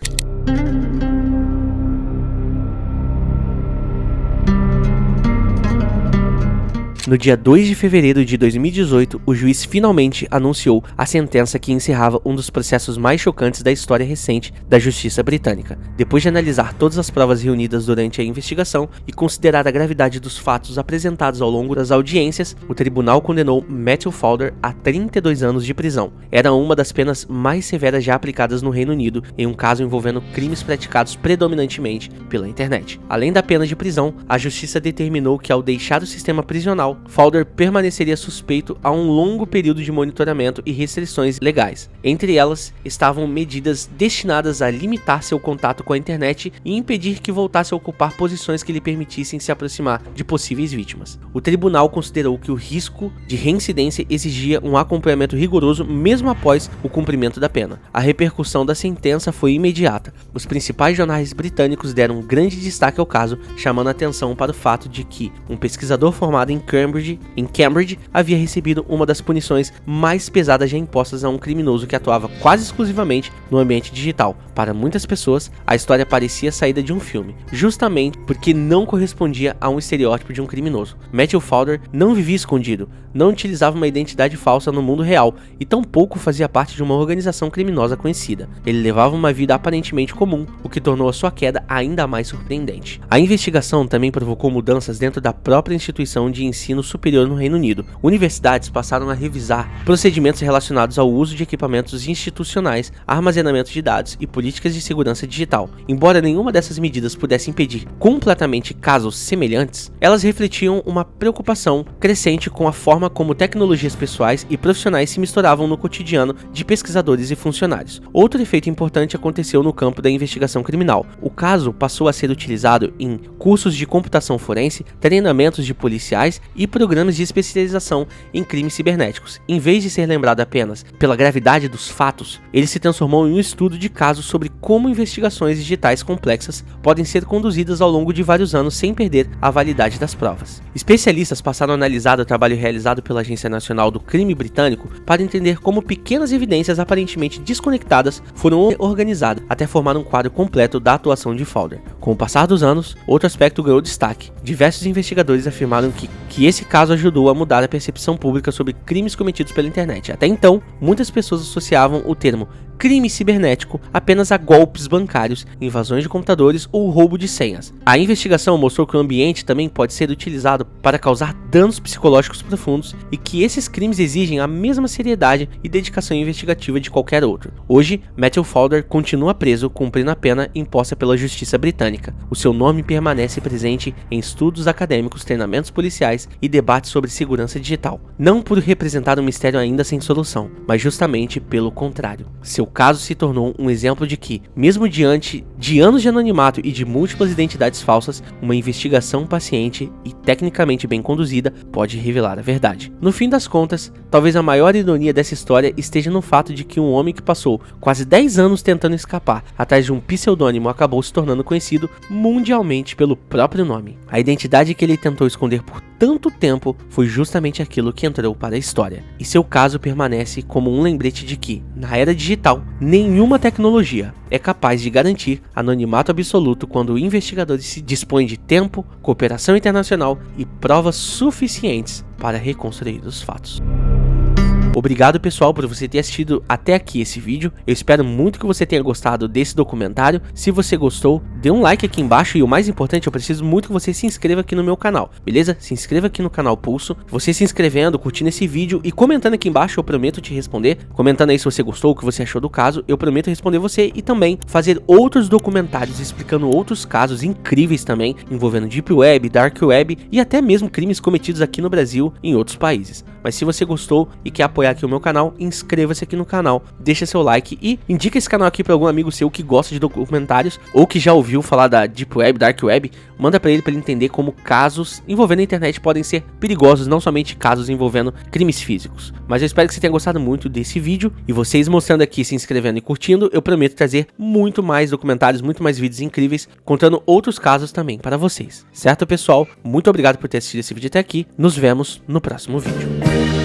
No dia 2 de fevereiro de 2018, o juiz finalmente anunciou a sentença que encerrava um dos processos mais chocantes da história recente da justiça britânica. Depois de analisar todas as provas reunidas durante a investigação e considerar a gravidade dos fatos apresentados ao longo das audiências, o tribunal condenou Matthew Fowler a 32 anos de prisão. Era uma das penas mais severas já aplicadas no Reino Unido em um caso envolvendo crimes praticados predominantemente pela internet. Além da pena de prisão, a justiça determinou que ao deixar o sistema prisional, Fowler permaneceria suspeito a um longo período de monitoramento e restrições legais. Entre elas, estavam medidas destinadas a limitar seu contato com a internet e impedir que voltasse a ocupar posições que lhe permitissem se aproximar de possíveis vítimas. O tribunal considerou que o risco de reincidência exigia um acompanhamento rigoroso mesmo após o cumprimento da pena. A repercussão da sentença foi imediata. Os principais jornais britânicos deram grande destaque ao caso, chamando a atenção para o fato de que um pesquisador formado em Cambridge havia recebido uma das punições mais pesadas já impostas a um criminoso que atuava quase exclusivamente no ambiente digital. Para muitas pessoas, a história parecia saída de um filme, justamente porque não correspondia a um estereótipo de um criminoso. Matthew Fowler não vivia escondido, não utilizava uma identidade falsa no mundo real e tampouco fazia parte de uma organização criminosa conhecida. Ele levava uma vida aparentemente comum, o que tornou a sua queda ainda mais surpreendente. A investigação também provocou mudanças dentro da própria instituição de ensino superior no Reino Unido. Universidades passaram a revisar procedimentos relacionados ao uso de equipamentos institucionais, armazenamento de dados e políticas de segurança digital. Embora nenhuma dessas medidas pudesse impedir completamente casos semelhantes, elas refletiam uma preocupação crescente com a forma como tecnologias pessoais e profissionais se misturavam no cotidiano de pesquisadores e funcionários. Outro efeito importante aconteceu no campo da investigação criminal. O caso passou a ser utilizado em cursos de computação forense, treinamentos de policiais e programas de especialização em crimes cibernéticos. Em vez de ser lembrado apenas pela gravidade dos fatos, ele se transformou em um estudo de casos sobre como investigações digitais complexas podem ser conduzidas ao longo de vários anos sem perder a validade das provas. Especialistas passaram a analisar o trabalho realizado pela Agência Nacional do Crime Britânico para entender como pequenas evidências aparentemente desconectadas foram organizadas até formar um quadro completo da atuação de Fowler. Com o passar dos anos, outro aspecto ganhou destaque. Diversos investigadores afirmaram que esse caso ajudou a mudar a percepção pública sobre crimes cometidos pela internet. Até então, muitas pessoas associavam o termo crime cibernético apenas a golpes bancários, invasões de computadores ou roubo de senhas. A investigação mostrou que o ambiente também pode ser utilizado para causar danos psicológicos profundos e que esses crimes exigem a mesma seriedade e dedicação investigativa de qualquer outro. Hoje, Matthew Fowler continua preso, cumprindo a pena imposta pela justiça britânica. O seu nome permanece presente em estudos acadêmicos, treinamentos policiais e debates sobre segurança digital. Não por representar um mistério ainda sem solução, mas justamente pelo contrário. Seu caso se tornou um exemplo de que, mesmo diante de anos de anonimato e de múltiplas identidades falsas, uma investigação paciente e tecnicamente bem conduzida pode revelar a verdade. No fim das contas, talvez a maior ironia dessa história esteja no fato de que um homem que passou quase 10 anos tentando escapar atrás de um pseudônimo acabou se tornando conhecido mundialmente pelo próprio nome. A identidade que ele tentou esconder por tanto tempo foi justamente aquilo que entrou para a história, e seu caso permanece como um lembrete de que, na era digital, nenhuma tecnologia é capaz de garantir anonimato absoluto quando investigadores se dispõem de tempo, cooperação internacional e provas suficientes para reconstruir os fatos. Obrigado, pessoal, por você ter assistido até aqui esse vídeo. Eu espero muito que você tenha gostado desse documentário. Se você gostou, dê um like aqui embaixo e o mais importante, eu preciso muito que você se inscreva aqui no meu canal, beleza? Se inscreva aqui no canal Pulso. Você se inscrevendo, curtindo esse vídeo e comentando aqui embaixo, eu prometo te responder. Comentando aí se você gostou, o que você achou do caso, eu prometo responder você e também fazer outros documentários explicando outros casos incríveis também, envolvendo Deep Web, Dark Web e até mesmo crimes cometidos aqui no Brasil e em outros países. Mas se você gostou e quer apoiar aqui o meu canal, inscreva-se aqui no canal, deixa seu like e indica esse canal aqui para algum amigo seu que gosta de documentários ou que já ouviu falar da Deep Web, Dark Web. Manda para ele entender como casos envolvendo a internet podem ser perigosos, não somente casos envolvendo crimes físicos. Mas eu espero que você tenha gostado muito desse vídeo e vocês mostrando aqui, se inscrevendo e curtindo, eu prometo trazer muito mais documentários, muito mais vídeos incríveis, contando outros casos também para vocês. Certo, pessoal? Muito obrigado por ter assistido esse vídeo até aqui. Nos vemos no próximo vídeo.